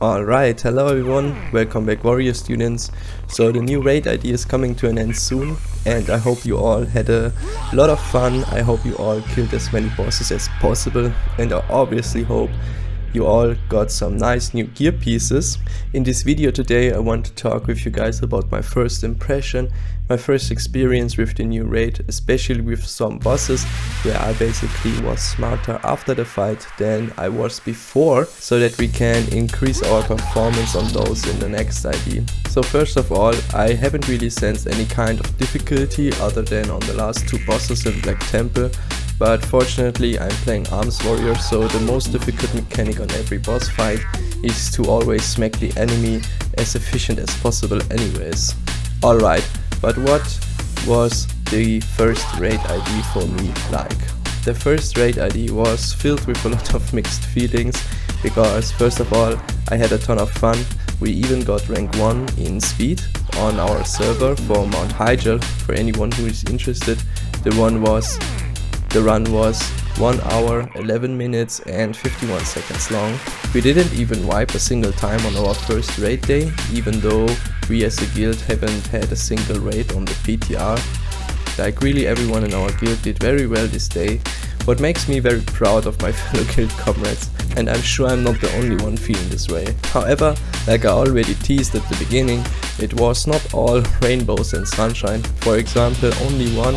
Alright, hello everyone, welcome back warrior students. So the new raid ID is coming to an end soon and I hope you all had a lot of fun. I hope you all killed as many bosses as possible and I obviously hope you all got some nice new gear pieces. In this video today I want to talk with you guys about my first impression, my first experience with the new raid, especially with some bosses where I basically was smarter after the fight than I was before, so that we can increase our performance on those in the next ID. So first of all, I haven't really sensed any kind of difficulty other than on the last two bosses in Black Temple. But fortunately I'm playing Arms Warrior, so the most difficult mechanic on every boss fight is to always smack the enemy as efficient as possible anyways. Alright, but what was the first raid ID for me like? The first raid ID was filled with a lot of mixed feelings, because first of all I had a ton of fun. We even got rank 1 in speed on our server for Mount Hyjal. For anyone who is interested, the run was 1 hour, 11 minutes and 51 seconds long. We didn't even wipe a single time on our first raid day, even though we as a guild haven't had a single raid on the PTR. Like really everyone in our guild did very well this day, what makes me very proud of my fellow guild comrades, and I'm sure I'm not the only one feeling this way. However, like I already teased at the beginning, it was not all rainbows and sunshine. For example, only one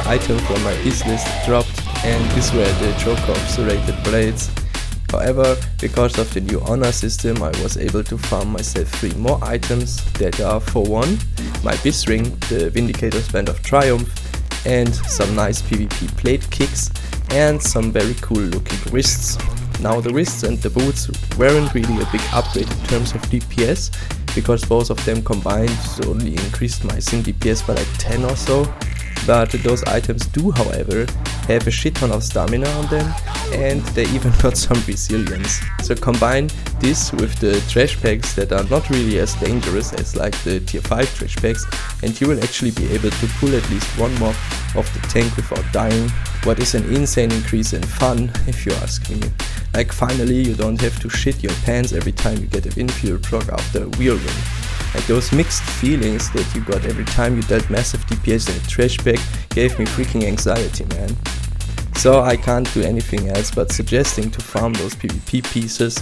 item from my wish list dropped, and these were the Joker of Serrated Blades. However, because of the new honor system, I was able to farm myself 3 more items that are, for one, my Biss Ring, the Vindicator's Band of Triumph, and some nice PvP plate kicks, and some very cool looking wrists. Now the wrists and the boots weren't really a big upgrade in terms of DPS, because both of them combined only increased my Sing DPS by like 10 or so. But those items do, however, have a shit ton of stamina on them, and they even got some resilience. So combine this with the trash packs that are not really as dangerous as like the tier 5 trash packs, and you will actually be able to pull at least one mob off the tank without dying, what is an insane increase in fun if you ask me. Like finally you don't have to shit your pants every time you get an infield proc after a wheel ring. Like those mixed feelings that you got every time you dealt massive DPS in a trash pack gave me freaking anxiety, man. So I can't do anything else but suggesting to farm those PvP pieces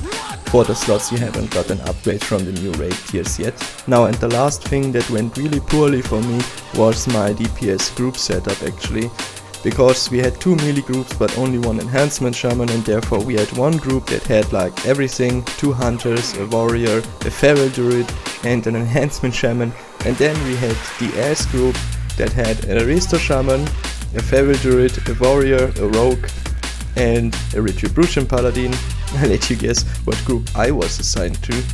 for the slots you haven't got an upgrade from the new raid tiers yet. Now, and the last thing that went really poorly for me was my DPS group setup actually. Because we had 2 melee groups but only 1 enhancement shaman, and therefore we had one group that had like everything, 2 hunters, a warrior, a feral druid and an enhancement shaman, and then we had the ass group that had a resto shaman, a feral druid, a warrior, a rogue and a retribution paladin. I'll let you guess what group I was assigned to.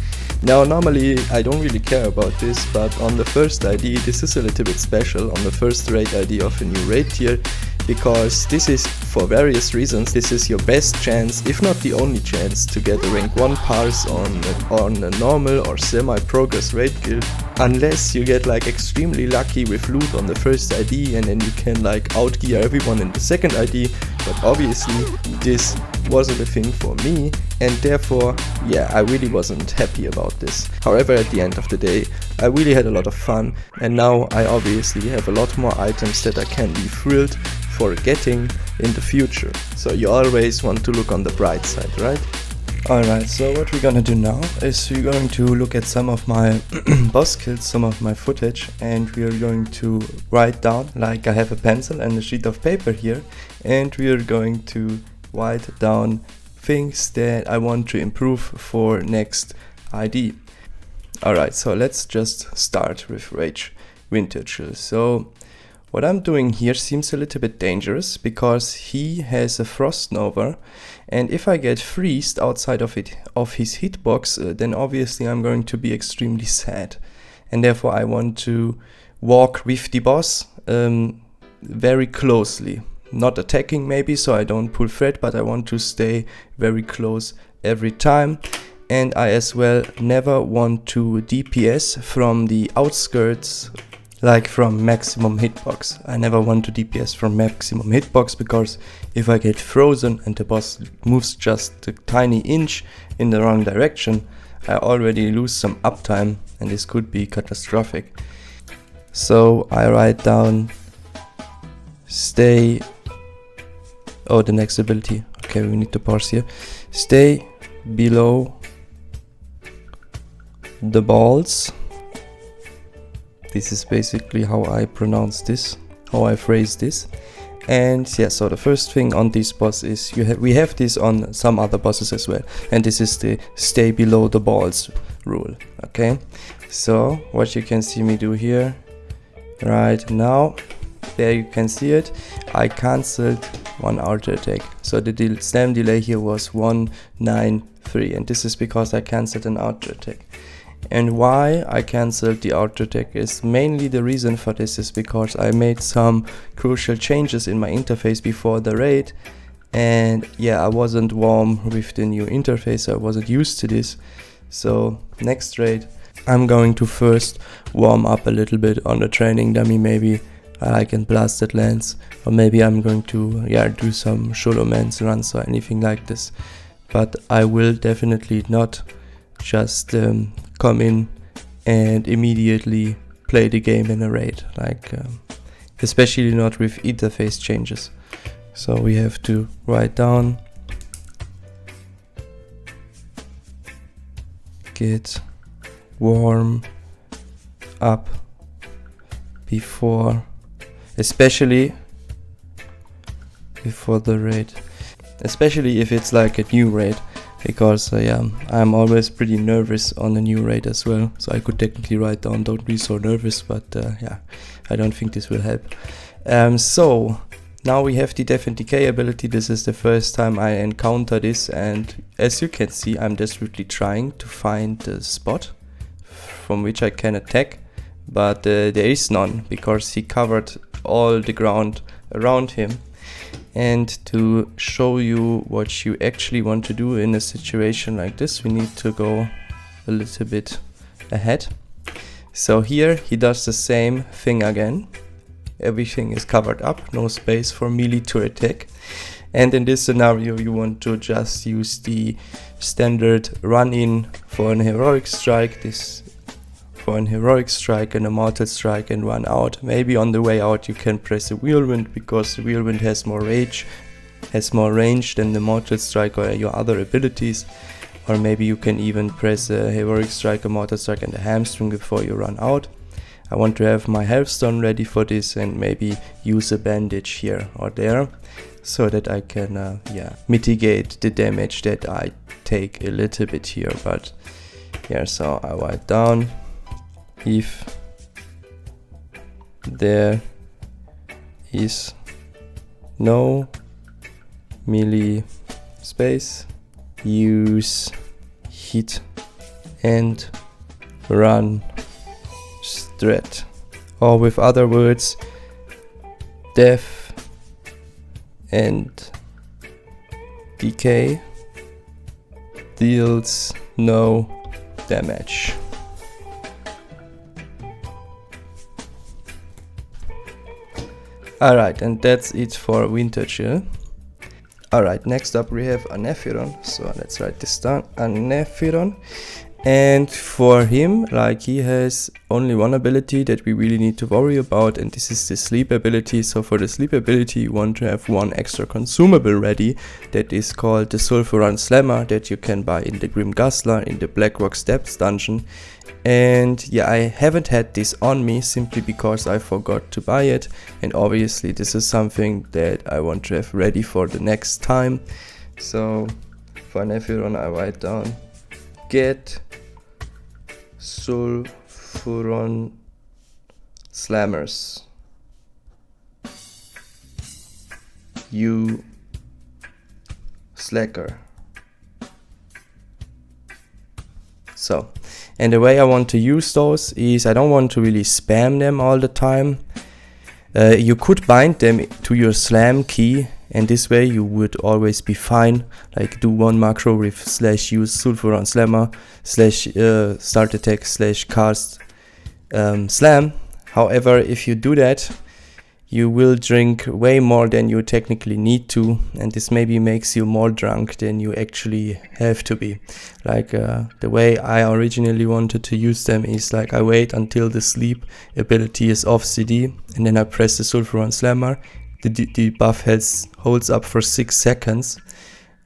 Now normally I don't really care about this, but on the first ID this is a little bit special, on the first raid ID of a new raid tier, because this is, for various reasons, this is your best chance, if not the only chance, to get a rank 1 pass on a normal or semi-progress raid guild, unless you get like extremely lucky with loot on the first ID and then you can like outgear everyone in the second ID, but obviously this wasn't a thing for me, and therefore, yeah, I really wasn't happy about this. However, at the end of the day, I really had a lot of fun, and now I obviously have a lot more items that I can be thrilled for getting in the future. So you always want to look on the bright side, right? Alright, so what we're gonna do now is we're going to look at some of my boss kills, some of my footage, and we're going to write down, like I have a pencil and a sheet of paper here, and we're going to write down things that I want to improve for next ID. Alright, so let's just start with Rage Winterchill. So what I'm doing here seems a little bit dangerous, because he has a Frost Nova, and if I get freezed outside of his hitbox, then obviously I'm going to be extremely sad, and therefore I want to walk with the boss very closely. Not attacking maybe, so I don't pull threat, but I want to stay very close every time. And I as well never want to DPS from the outskirts, like from maximum hitbox. I never want to DPS from maximum hitbox, because if I get frozen and the boss moves just a tiny inch in the wrong direction, I already lose some uptime and this could be catastrophic. So I write down stay, oh, the next ability, okay, we need to pause here. Stay below the balls. This is basically how I pronounce this, how I phrase this. And yeah, so the first thing on this boss is we have this on some other bosses as well, and this is the stay below the balls rule. Okay, so what you can see me do here right now, there you can see it, I cancelled one auto attack. So the slam delay here was 193, and this is because I cancelled an auto attack. And why I cancelled the auto attack is mainly, the reason for this is because I made some crucial changes in my interface before the raid, and yeah, I wasn't warm with the new interface, so I wasn't used to this. So next raid I'm going to first warm up a little bit on the training dummy, maybe I can blasted lance, or maybe I'm going to do some solo mans runs or anything like this. But I will definitely not just come in and immediately play the game in a raid, like especially not with interface changes. So we have to write down get warm up before, especially before the raid, especially if it's like a new raid, because I'm always pretty nervous on a new raid as well. So I could technically write down don't be so nervous, but yeah, I don't think this will help. So now we have the Death and Decay ability. This is the first time I encounter this, and as you can see, I'm desperately trying to find the spot from which I can attack, but there is none, because he covered all the ground around him. And to show you what you actually want to do in a situation like this, we need to go a little bit ahead. So here he does the same thing again. Everything is covered up, no space for melee to attack. And in this scenario you want to just use the standard run in for an heroic strike, and a mortal strike, and run out. Maybe on the way out you can press a whirlwind, because the whirlwind has more range than the mortal strike or your other abilities. Or maybe you can even press a heroic strike, a mortal strike, and a hamstring before you run out. I want to have my health stone ready for this, and maybe use a bandage here or there, so that I can mitigate the damage that I take a little bit here. But yeah, so I write down if there is no melee space, use hit and run strat, or with other words, Death and Decay deals no damage. Alright, and that's it for Winterchill. Alright, next up we have Anetheron. So let's write this down. Anetheron. And for him, like, he has only one ability that we really need to worry about, and this is the sleep ability. So for the sleep ability you want to have one extra consumable ready, that is called the Sulfuron Slammer, that you can buy in the Grim Guzzler in the Blackrock Steps dungeon. And yeah, I haven't had this on me simply because I forgot to buy it, and obviously this is something that I want to have ready for the next time. So for Anetheron I write down get Sulfuron Slammers, you slacker. So, and the way I want to use those is I don't want to really spam them all the time. You could bind them to your slam key, and this way you would always be fine. Like, do one macro with /use Sulfuron Slammer / start attack / cast slam. However, if you do that, you will drink way more than you technically need to, and this maybe makes you more drunk than you actually have to be. Like the way I originally wanted to use them is like I wait until the sleep ability is off CD, and then I press the Sulfuron Slammer. The buff holds up for 6 seconds,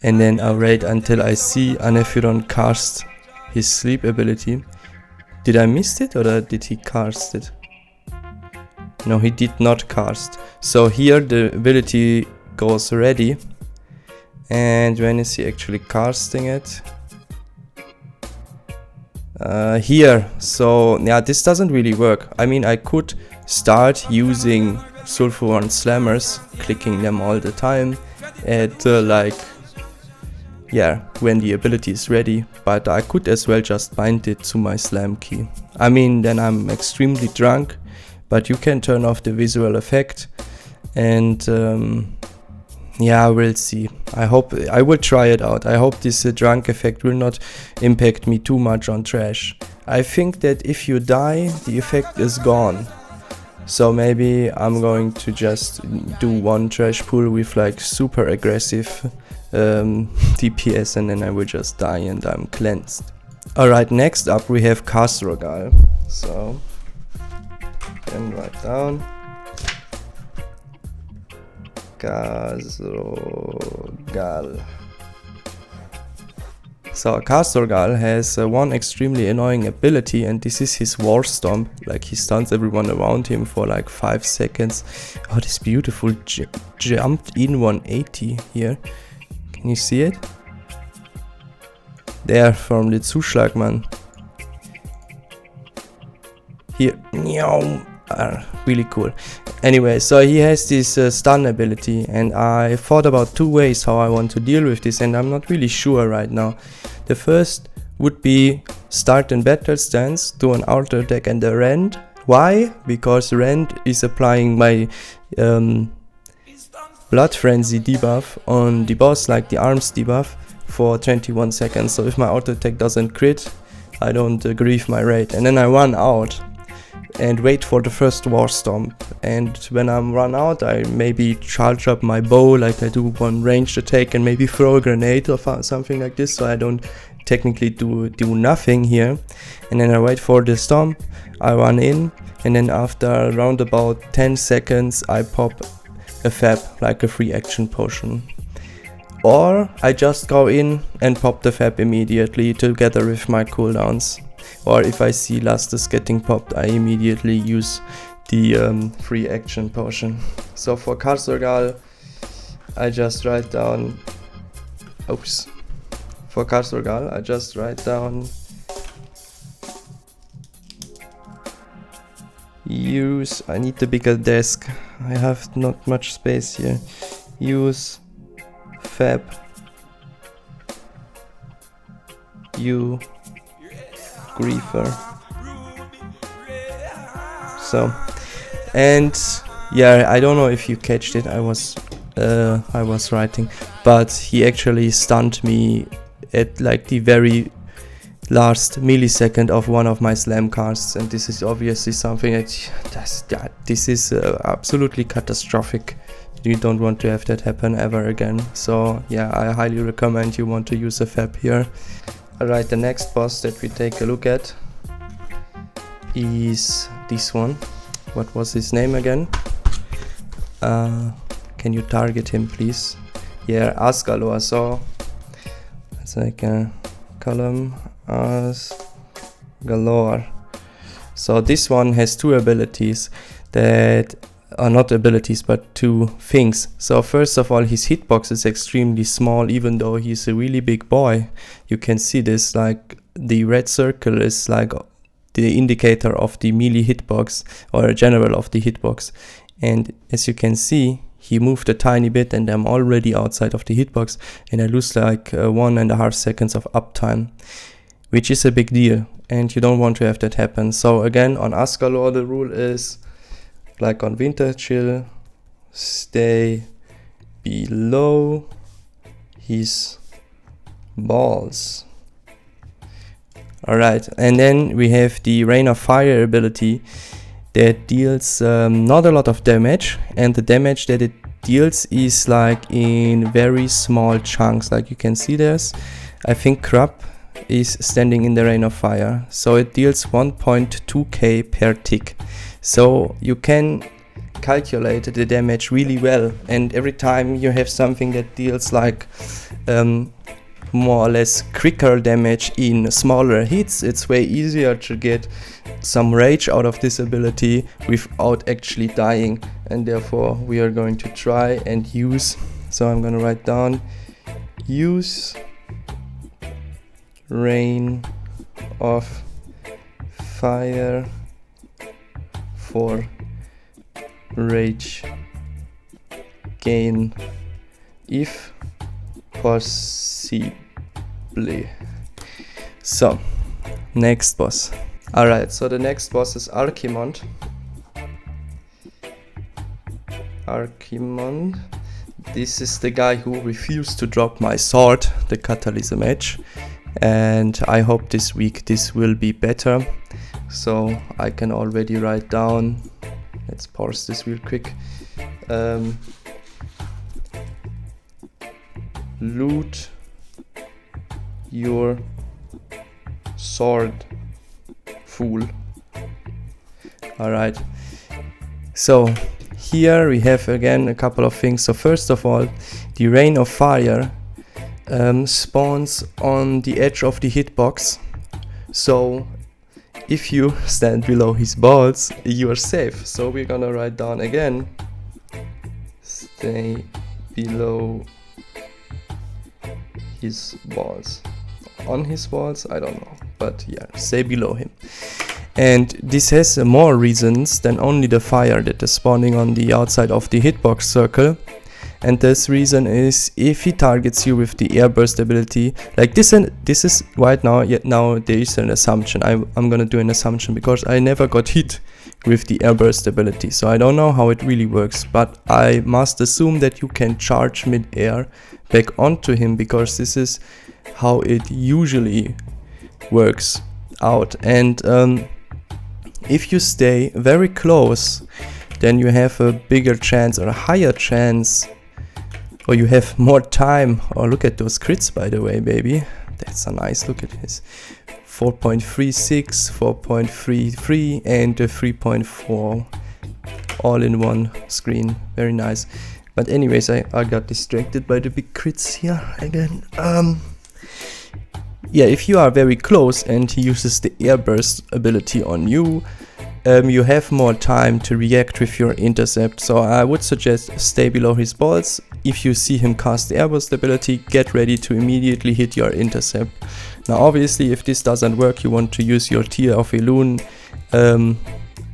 and then I wait until I see Anetheron cast his sleep ability. Did I miss it, or did he cast it? No, he did not cast. So here the ability goes ready. And when is he actually casting it? Here. So yeah, this doesn't really work. I mean, I could start using Sulfuron Slammers, clicking them all the time at when the ability is ready, but I could as well just bind it to my slam key. I mean, then I'm extremely drunk, but you can turn off the visual effect, and yeah, we'll see. I will try it out. I hope this drunk effect will not impact me too much on trash. I think that if you die, the effect is gone. So maybe I'm going to just do one trash pull with like super aggressive DPS, and then I will just die and I'm cleansed. Alright, next up we have Kazrogal. So, then write down Kazrogal. So Kazrogal has one extremely annoying ability, and this is his War Stomp. Like, he stuns everyone around him for like 5 seconds. Oh, this beautiful jumped in 180 here. Can you see it? There, from the Zuschlagmann. Here, really cool. Anyway, so he has this stun ability, and I thought about 2 ways how I want to deal with this, and I'm not really sure right now. The first would be start in battle stance, do an auto attack and a rend. Why? Because rend is applying my Blood Frenzy debuff on the boss, like the arms debuff, for 21 seconds. So if my auto attack doesn't crit, I don't grieve my raid. And then I run out and wait for the first War Stomp. And when I'm run out, I maybe charge up my bow, like I do one ranged attack, and maybe throw a grenade or something like this, so I don't technically do nothing here. And then I wait for the stomp, I run in, and then after around about 10 seconds I pop a fab, like a free action potion. Or I just go in and pop the fab immediately together with my cooldowns. Or if I see Lustus getting popped, I immediately use the free action potion. So for Kazrogal, I just write down... Oops. For Kazrogal, I just write down... Use... I need the bigger desk. I have not much space here. Use... Fab... You... Griefer. So, and yeah, I don't know if you catched it. I was writing, but he actually stunned me at like the very last millisecond of one of my slam casts, and this is obviously something that this is absolutely catastrophic. You don't want to have that happen ever again. So yeah, I highly recommend you want to use a fab here. Alright, the next boss that we take a look at is this one. What was his name again? Can you target him, please? Yeah, Azgalor. So it's like a column Azgalor. So this one has 2 abilities that are not abilities, but 2 things. So first of all, his hitbox is extremely small, even though he's a really big boy. You can see this, like the red circle is like the indicator of the melee hitbox, or general of the hitbox. And as you can see, he moved a tiny bit and I'm already outside of the hitbox, and I lose like 1.5 seconds of uptime, which is a big deal, and you don't want to have that happen. So again, on Azgalor the rule is, like on Winterchill, stay below his balls. Alright, and then we have the Rain of Fire ability, that deals not a lot of damage, and the damage that it deals is like in very small chunks. Like you can see this, I think Krab is standing in the Rain of Fire, so it deals 1.2k per tick, so you can calculate the damage really well, and every time you have something that deals like more or less quicker damage in smaller hits, it's way easier to get some rage out of this ability without actually dying, and therefore we are going to try and use, so I'm gonna write down use Rain of Fire for rage gain if possible. So next boss. Alright, so the next boss is Archimonde. Archimonde. This is the guy who refused to drop my sword, the Catalysm Edge, and I hope this week this will be better. So I can already write down, let's pause this real quick. Loot your sword, fool. Alright, so here we have again a couple of things. So first of all, the Rain of Fire spawns on the edge of the hitbox, so if you stand below his balls, you are safe. So we're gonna write down again, stay below his balls. On his balls? I don't know, but yeah, stay below him. And this has more reasons than only the fire that is spawning on the outside of the hitbox circle. And this reason is if he targets you with the airburst ability, like this, and this is right now, yet now there is an assumption. I'm gonna do an assumption because I never got hit with the airburst ability, so I don't know how it really works, but I must assume that you can charge mid-air back onto him, because this is how it usually works out. And if you stay very close, then you have a bigger chance or a higher chance, or you have more time. Oh, look at those crits, by the way, baby. That's a nice, look at this. 4.36, 4.33 and 3.4 all in one screen. Very nice. But anyways, I got distracted by the big crits here again. Yeah, if you are very close and he uses the airburst ability on you, you have more time to react with your intercept. So I would suggest stay below his balls. If you see him cast the airburst ability, get ready to immediately hit your intercept. Now obviously if this doesn't work, you want to use your Tear of Elune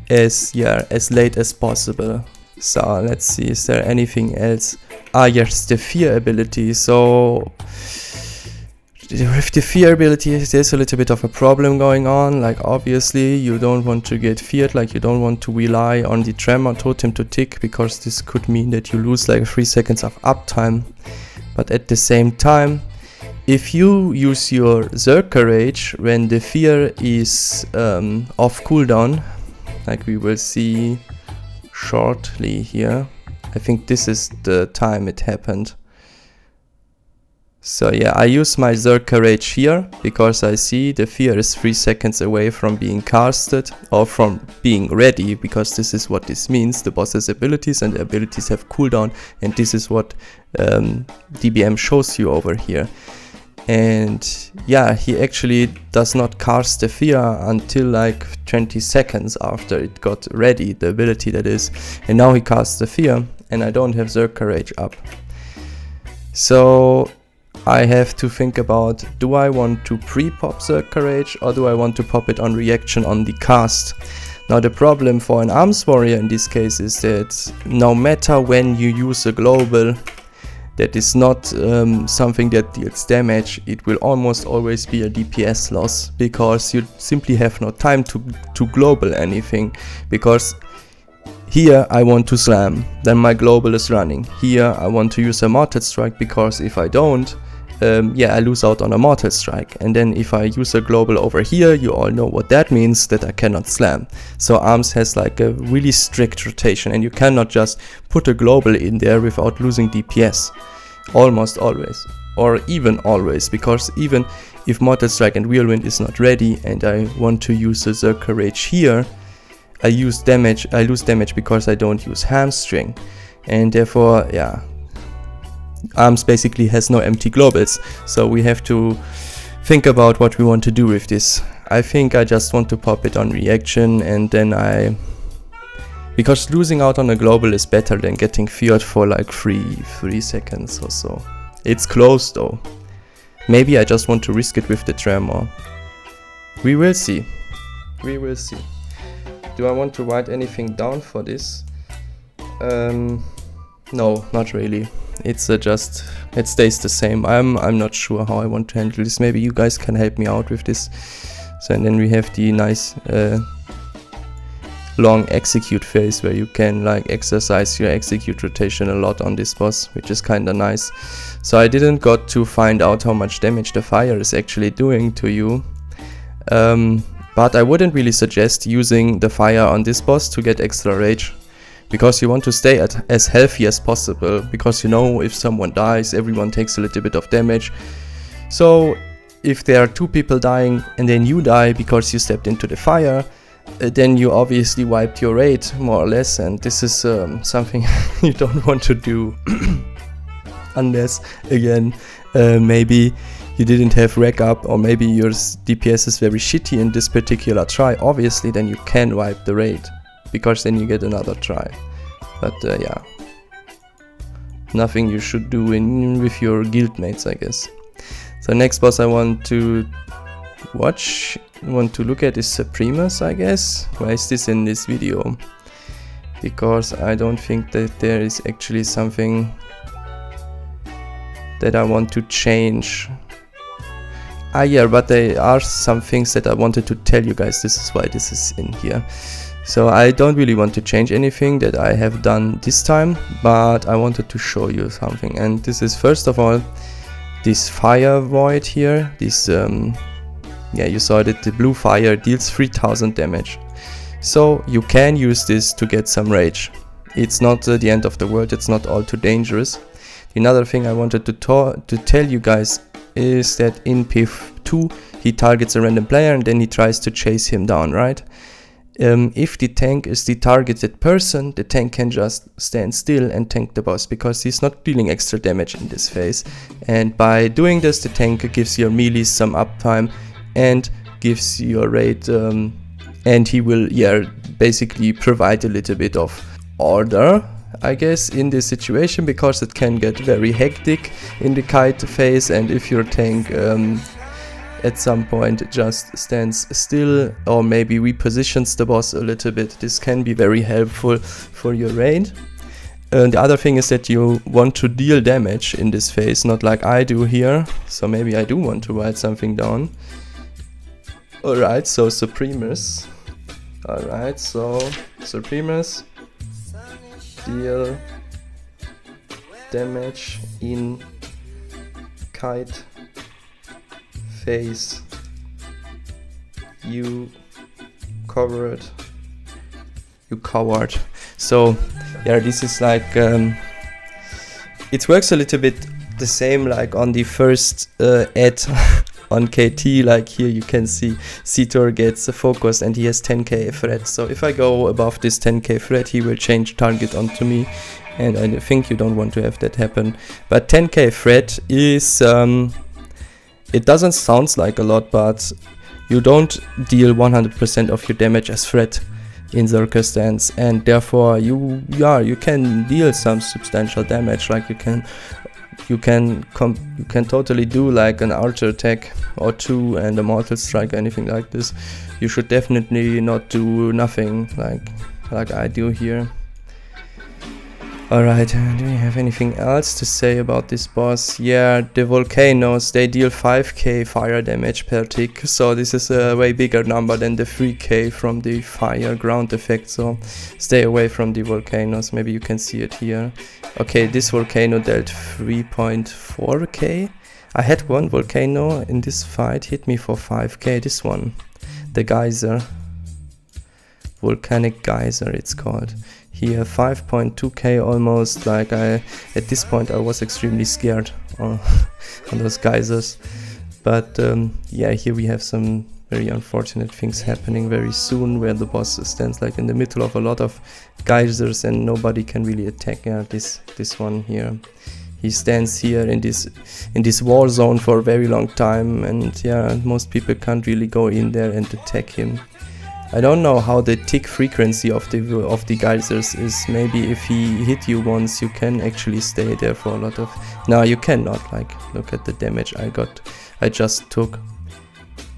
as late as possible. So let's see, is there anything else? Ah yes, the fear ability. So with the fear ability, there's a little bit of a problem going on. Like obviously you don't want to get feared, like you don't want to rely on the tremor totem to tick, because this could mean that you lose like 3 seconds of uptime. But at the same time, if you use your Zerker Rage when the fear is off cooldown, like we will see shortly here, I think this is the time it happened. So yeah, I use my Zerker Rage here because I see the fear is 3 seconds away from being casted, or from being ready, because this is what this means. The boss's abilities and the abilities have cooldown, and this is what DBM shows you over here. And yeah, he actually does not cast the fear until like 20 seconds after it got ready, the ability that is, and now he casts the fear and I don't have Zerker Rage up. So I have to think about, do I want to pre-pop Zerker Rage or do I want to pop it on reaction on the cast? Now the problem for an arms warrior in this case is that no matter when you use a global that is not something that deals damage, it will almost always be a DPS loss, because you simply have no time to global anything. Because here I want to slam, then my global is running. Here I want to use a Mortal Strike, because if I don't, yeah, I lose out on a Mortal Strike. And then if I use a global over here, you all know what that means, that I cannot slam. So Arms has like a really strict rotation, and you cannot just put a global in there without losing DPS. Almost always. Or even always, because even if Mortal Strike and Whirlwind is not ready and I want to use a Zerker Rage here, I lose damage because I don't use Hamstring. And therefore, yeah, Arms basically has no empty globals, so we have to think about what we want to do with this. I think I just want to pop it on reaction, and then because losing out on a global is better than getting feared for like 3 seconds or so. It's close though. Maybe I just want to risk it with the Tremor. We will see. We will see. Do I want to write anything down for this? No, not really. It's just, it stays the same. I'm not sure how I want to handle this. Maybe you guys can help me out with this. So, and then we have the nice long execute phase where you can like exercise your execute rotation a lot on this boss, which is kinda nice. So I didn't got to find out how much damage the fire is actually doing to you. But I wouldn't really suggest using the fire on this boss to get extra rage, because you want to stay as healthy as possible, because you know if someone dies, everyone takes a little bit of damage. So if there are 2 people dying and then you die because you stepped into the fire, then you obviously wiped your raid more or less, and this is something you don't want to do. Unless, again, maybe you didn't have rack up, or maybe your DPS is very shitty in this particular try. Obviously then you can wipe the raid, because then you get another try. But yeah, nothing you should do with your guildmates, I guess. So next boss I want to look at is Supremus, I guess. Why is this in this video? Because I don't think that there is actually something that I want to change. Yeah, but there are some things that I wanted to tell you guys. This is why this is in here. So I don't really want to change anything that I have done this time, but I wanted to show you something. And this is, first of all, this fire void here. This yeah, you saw that the blue fire deals 3000 damage. So you can use this to get some rage. It's not the end of the world, it's not all too dangerous. Another thing I wanted to tell you guys is that in PIF2 he targets a random player and then he tries to chase him down, right? If the tank is the targeted person, the tank can just stand still and tank the boss, because he's not dealing extra damage in this phase. And by doing this, the tank gives your melee some uptime and gives your raid, and he will, yeah, basically provide a little bit of order, I guess, in this situation, because it can get very hectic in the kite phase, and if your tank at some point just stands still or maybe repositions the boss a little bit, this can be very helpful for your raid. The other thing is that you want to deal damage in this phase, not like I do here, so maybe I do want to write something down. Alright, so Supremus. Alright, so Supremus, deal damage in kite phase. You covered. So yeah, this is like it works a little bit the same like on the first ad on KT. Like here you can see Citor gets a focus and he has 10k threat. So if I go above this 10k threat, he will change target onto me, and I think you don't want to have that happen. But 10k threat is it doesn't sound like a lot, but you don't deal 100% of your damage as threat in Zerker stance, and therefore you can deal some substantial damage. Like you can totally do like an archer attack or 2 and a mortal strike, anything like this. You should definitely not do nothing like I do here. Alright, do we have anything else to say about this boss? Yeah, the volcanoes, they deal 5k fire damage per tick, so this is a way bigger number than the 3k from the fire ground effect, so stay away from the volcanoes. Maybe you can see it here. Okay, this volcano dealt 3.4k, I had one volcano in this fight hit me for 5k, this one. The geyser. Volcanic geyser it's called. Here 5.2k almost, like at this point I was extremely scared on those geysers. But yeah, here we have some very unfortunate things happening very soon, where the boss stands like in the middle of a lot of geysers and nobody can really attack. Yeah, this one here. He stands here in this war zone for a very long time, and yeah, most people can't really go in there and attack him. I don't know how the tick frequency of the geysers is. Maybe if he hit you once, you can actually stay there for a lot of. No, you cannot. Like, look at the damage I just took.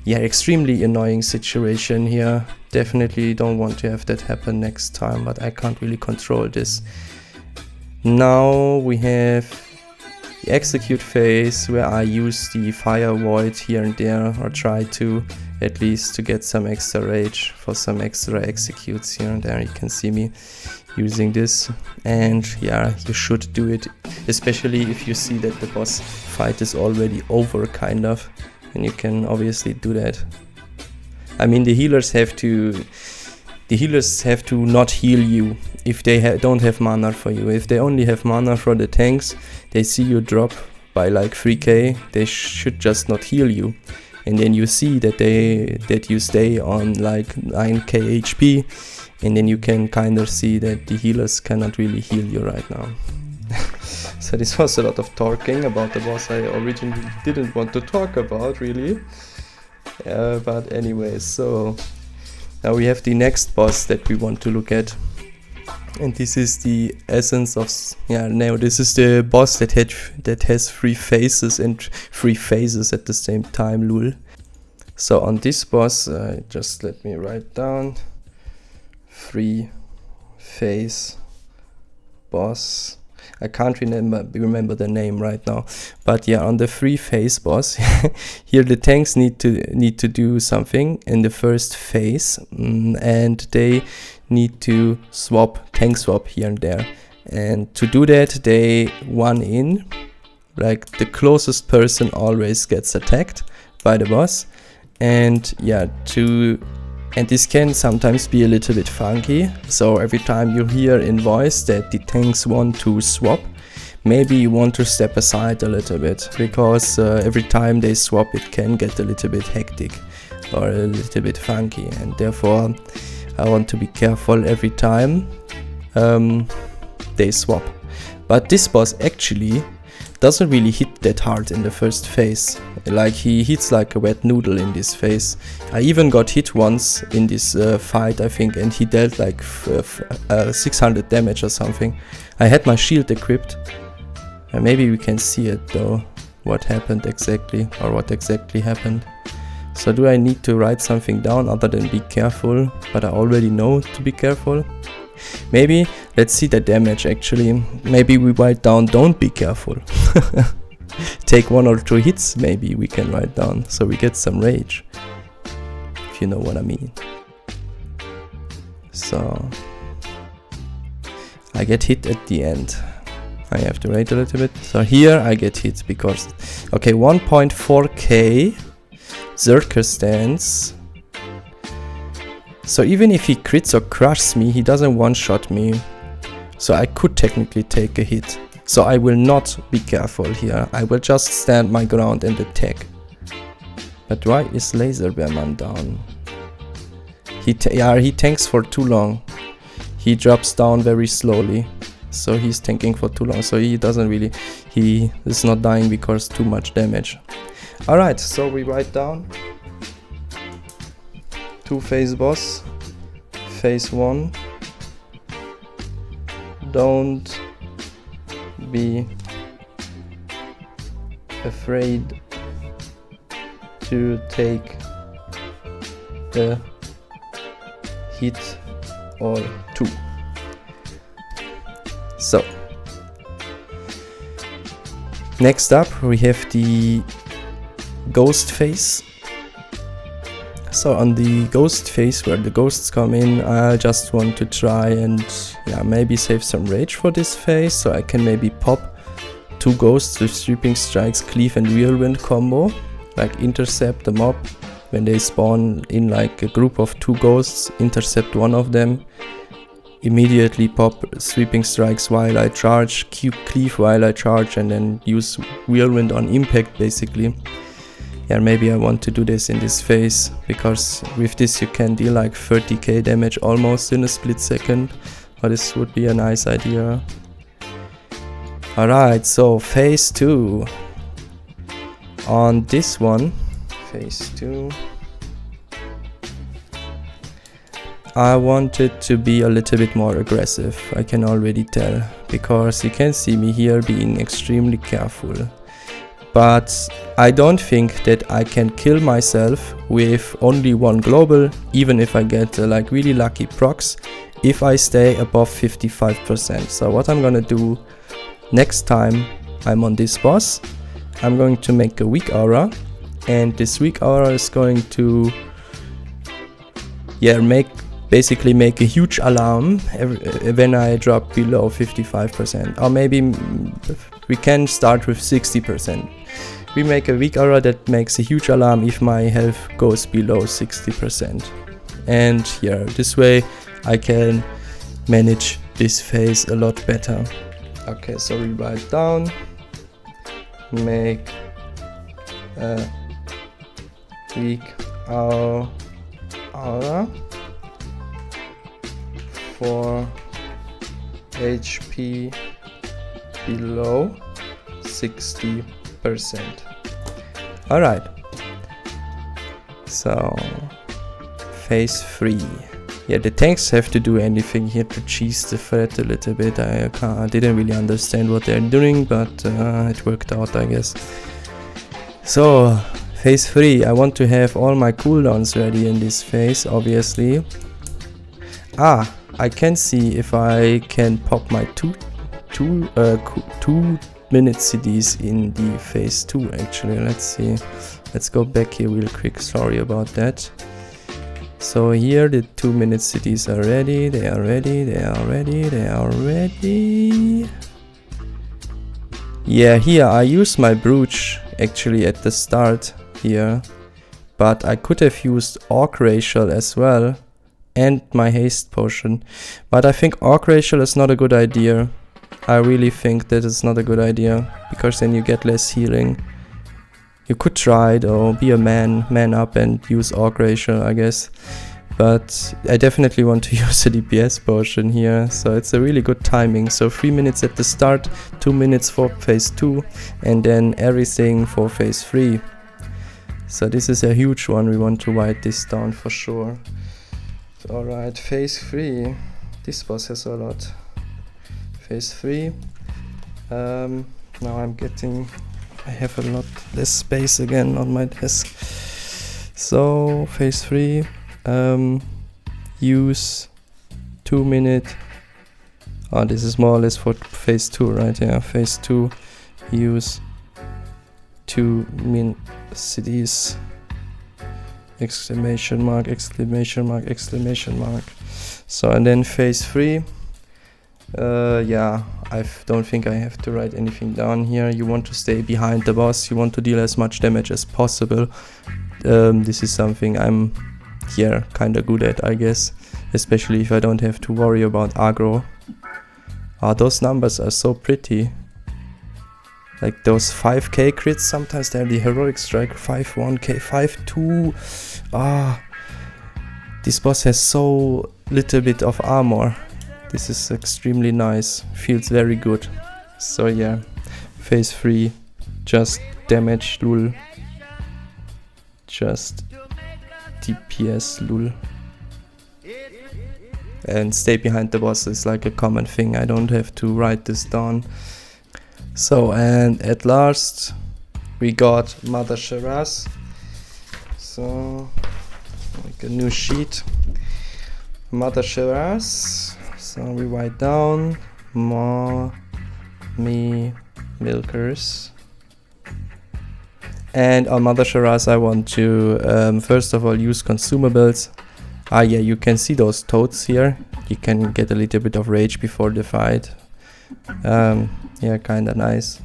Yeah, extremely annoying situation here. Definitely don't want to have that happen next time, but I can't really control this. Now we have the execute phase, where I use the fire void here and there, or try to at least to get some extra rage for some extra executes here and there. You can see me using this, and yeah, you should do it, especially if you see that the boss fight is already over kind of, and you can obviously do that. I mean, the healers have to not heal you if they don't have mana for you. If they only have mana for the tanks, they see you drop by like 3k, they should just not heal you. And then you see that you stay on like 9k HP, and then you can kind of see that the healers cannot really heal you right now. So this was a lot of talking about the boss I originally didn't want to talk about really. But anyway, so now we have the next boss that we want to look at. And this is the essence of, this is the boss that has 3 faces and 3 phases at the same time, lul. So on this boss, just let me write down 3 phase boss. I can't remember the name right now, but yeah, on the 3 phase boss, here the tanks need to do something in the first phase, and they need to tank swap here and there. And to do that, they one in, like the closest person always gets attacked by the boss, and yeah, and this can sometimes be a little bit funky. So every time you hear in voice that the tanks want to swap, maybe you want to step aside a little bit, because every time they swap it can get a little bit hectic or a little bit funky, and therefore I want to be careful every time they swap. But this boss actually doesn't really hit that hard in the first phase. Like, he hits like a wet noodle in this phase. I even got hit once in this fight, I think, and he dealt like 600 damage or something. I had my shield equipped. Maybe we can see it though, what happened exactly, or what exactly happened. So do I need to write something down other than be careful? But I already know to be careful. Maybe, let's see the damage actually. Maybe we write down don't be careful. Take 1 or 2 hits maybe we can write down, so we get some rage. If you know what I mean. So I get hit at the end. I have to wait a little bit. So here I get hit because, okay, 1.4k Zerker stance. So even if he crits or crushes me, he doesn't one-shot me. So I could technically take a hit. So I will not be careful here. I will just stand my ground and attack. But why is Laser Bearman down? He tanks for too long. He drops down very slowly. So he's tanking for too long. So he is not dying because too much damage. Alright, so we write down 2 phase boss. Phase 1. Don't be afraid to take a hit or 2. So next up we have the ghost phase. So on the ghost phase, where the ghosts come in, I just want to try and maybe save some rage for this phase, so I can maybe pop 2 ghosts with sweeping strikes, cleave and whirlwind combo, like intercept the mob when they spawn in like a group of 2 ghosts, intercept one of them, immediately pop sweeping strikes while I charge, cleave while I charge, and then use whirlwind on impact basically. Yeah, maybe I want to do this in this phase, because with this you can deal like 30k damage almost in a split second. But this would be a nice idea. Alright, so phase 2. On this one, phase 2, I want it to be a little bit more aggressive, I can already tell, because you can see me here being extremely careful. But I don't think that I can kill myself with only 1 global, even if I get like really lucky procs, if I stay above 55%. So what I'm gonna do next time I'm on this boss, I'm going to make a weak aura, and this weak aura is going to basically make a huge alarm when I drop below 55%, or maybe we can start with 60%. We make a weak aura that makes a huge alarm if my health goes below 60%. And yeah, this way I can manage this phase a lot better. Okay, so we write down, make a weak aura for HP below 60%. Alright, so phase 3. Yeah, the tanks have to do anything here to cheese the threat a little bit. I didn't really understand what they're doing, but it worked out, I guess. So phase 3, I want to have all my cooldowns ready in this phase, obviously. I can see if I can pop my 2 minute CDs in the phase 2 actually. Let's see. Let's go back here real quick, sorry about that. So here the 2 minute CDs are ready, they are ready. Yeah, here I use my brooch actually at the start here, but I could have used Orc Racial as well and my haste potion, but I think Orc Racial is not a good idea. I really think that it's not a good idea, because then you get less healing. You could try it, or be a man up and use Orc Racial, I guess. But I definitely want to use a DPS potion here, so it's a really good timing. So 3 minutes at the start, 2 minutes for phase 2, and then everything for phase 3. So this is a huge one, we want to write this down for sure. Alright, phase 3. This boss has a lot. Phase 3. Now I have a lot less space again on my desk. So phase 3, use 2 minute. This is more or less for phase 2, right? Yeah, phase 2, use 2 min cities. Exclamation mark, exclamation mark, exclamation mark. So, and then phase 3. Yeah, I don't think I have to write anything down here. You want to stay behind the boss, you want to deal as much damage as possible. This is something I'm here kinda good at, I guess, especially if I don't have to worry about aggro. Those numbers are so pretty. Like those 5k crits, sometimes they're the heroic strike, 5-1k, 5-2. This boss has so little bit of armor. This is extremely nice, feels very good. So yeah, phase 3, just damage, lul. Just DPS, lul. And stay behind the boss is like a common thing, I don't have to write this down. So, and at last we got Mother Shahraz. So, like a new sheet. Mother Shahraz. So we write down me milkers. And on Mother Shahraz I want to first of all use consumables. Yeah, you can see those toads here. You can get a little bit of rage before the fight. Yeah, kinda nice.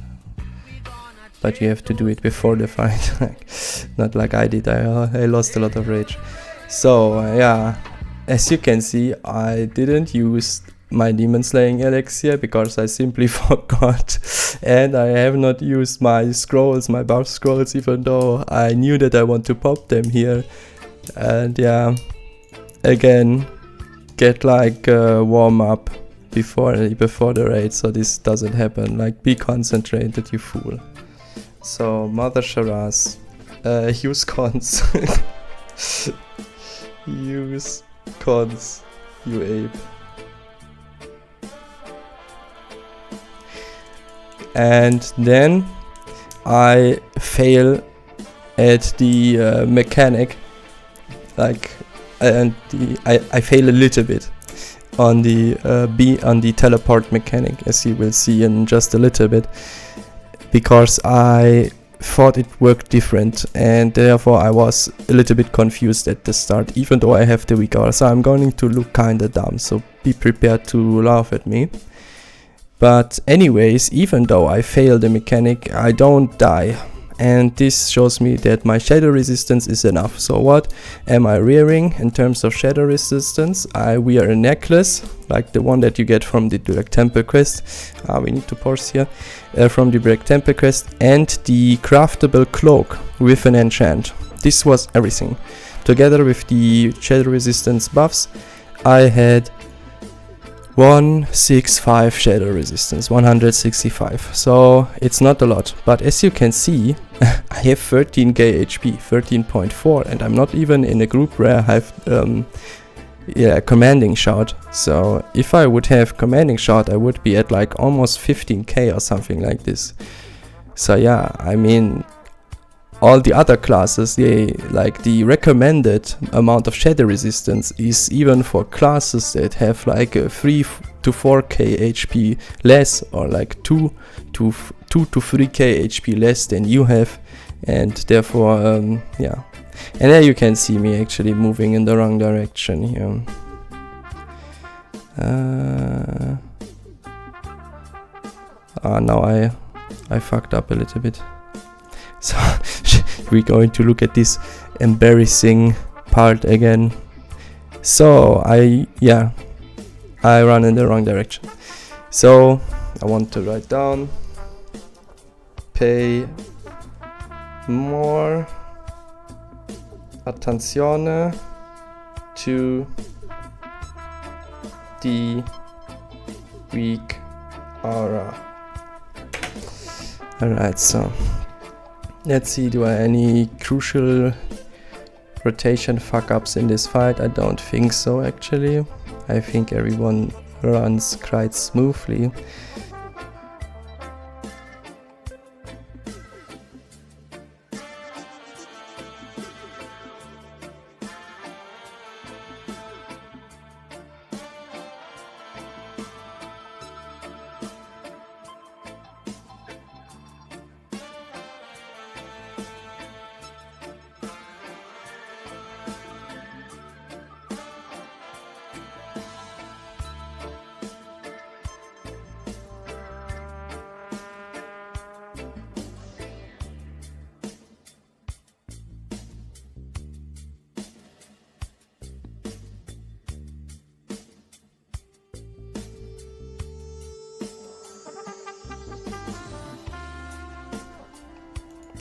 but you have to do it before the fight. Not like I did. I lost a lot of rage. So yeah, as you can see, I didn't use my demon slaying elixir because I simply forgot, and I have not used my scrolls, my buff scrolls, even though I knew that I want to pop them here. And yeah, again, get like a warm up before the raid, so this doesn't happen. Like, be concentrated, you fool. So Mother Shahraz, use cons. Use cons, you ape. And then I fail at the mechanic, like, and I fail a little bit on the teleport mechanic, as you will see in just a little bit, because I thought it worked different, and therefore I was a little bit confused at the start, even though I have the weak aura. So I'm going to look kinda dumb, so be prepared to laugh at me. But anyways, even though I fail the mechanic, I don't die. And this shows me that my shadow resistance is enough. So what am I rearing in terms of shadow resistance? I wear a necklace, like the one that you get from the Black Temple quest. We need to pause here. From the Black Temple quest, and the craftable cloak with an enchant. This was everything. Together with the shadow resistance buffs, I had 165 shadow resistance, 165. So it's not a lot, but as you can see, I have 13k HP, 13.4, and I'm not even in a group where I have commanding shot. So if I would have commanding shot, I would be at like almost 15k or something like this. So yeah, I mean, all the other classes, like the recommended amount of shadow resistance is even for classes that have like a 3 to 4k HP less, or like 2 to 3k HP less than you have, and therefore yeah. And there you can see me actually moving in the wrong direction here. Now I fucked up a little bit. So we're going to look at this embarrassing part again. So I run in the wrong direction. So I want to write down, pay more attenzione to the weak aura. Alright, so let's see, do I have any crucial rotation fuck-ups in this fight? I don't think so, actually. I think everyone runs quite smoothly.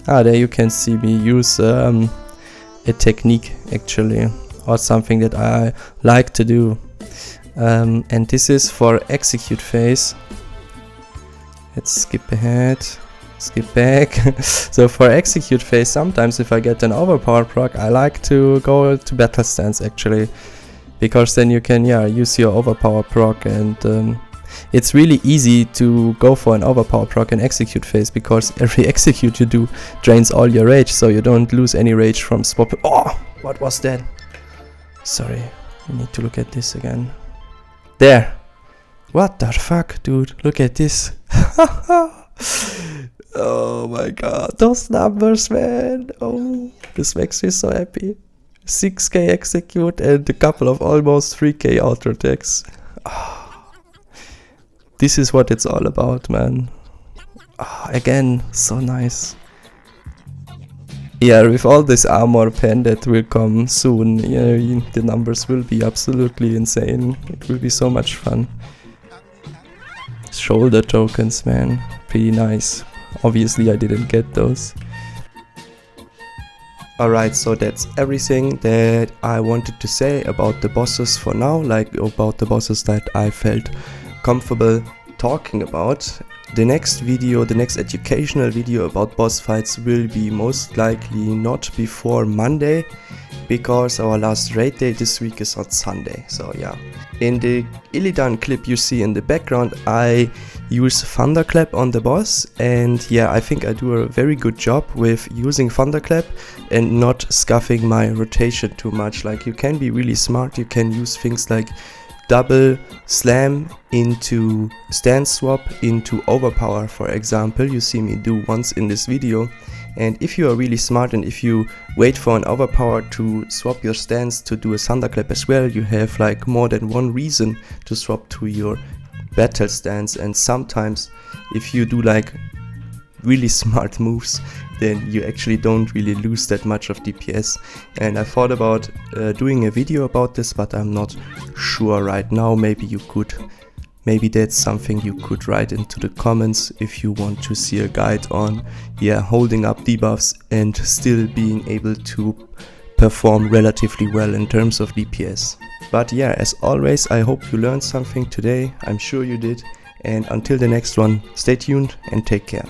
There you can see me use a technique, actually, or something that I like to do. And this is for execute phase. Let's skip ahead, skip back. So for execute phase, sometimes if I get an overpower proc, I like to go to battle stance, actually, because then you can use your overpower proc, and it's really easy to go for an overpower proc in execute phase, because every execute you do drains all your rage, so you don't lose any rage from swap. Oh, what was that? Sorry, we need to look at this again. There. What the fuck, dude? Look at this. Oh my god, those numbers, man. Oh, this makes me so happy. 6k execute and a couple of almost 3k auto attacks. Oh. This is what it's all about, man. Oh, again, so nice. Yeah, with all this armor pen that will come soon, yeah, the numbers will be absolutely insane. It will be so much fun. Shoulder tokens, man, pretty nice. Obviously I didn't get those. Alright, so that's everything that I wanted to say about the bosses for now, like about the bosses that I felt comfortable talking about. The next video, the next educational video about boss fights will be most likely not before Monday, because our last raid day this week is on Sunday, so yeah. In the Illidan clip you see in the background, I use Thunderclap on the boss, and yeah, I think I do a very good job with using Thunderclap and not scuffing my rotation too much. Like, you can be really smart, you can use things like double slam into stance swap into overpower, for example. You see me do once in this video, and if you are really smart and if you wait for an overpower to swap your stance to do a thunderclap as well, you have like more than one reason to swap to your battle stance. And sometimes if you do like really smart moves, then you actually don't really lose that much of DPS. And I thought about doing a video about this, but I'm not sure right now. Maybe you could, maybe that's something you could write into the comments if you want to see a guide on, yeah, holding up debuffs and still being able to perform relatively well in terms of DPS. But yeah, as always, I hope you learned something today. I'm sure you did. And until the next one, stay tuned and take care.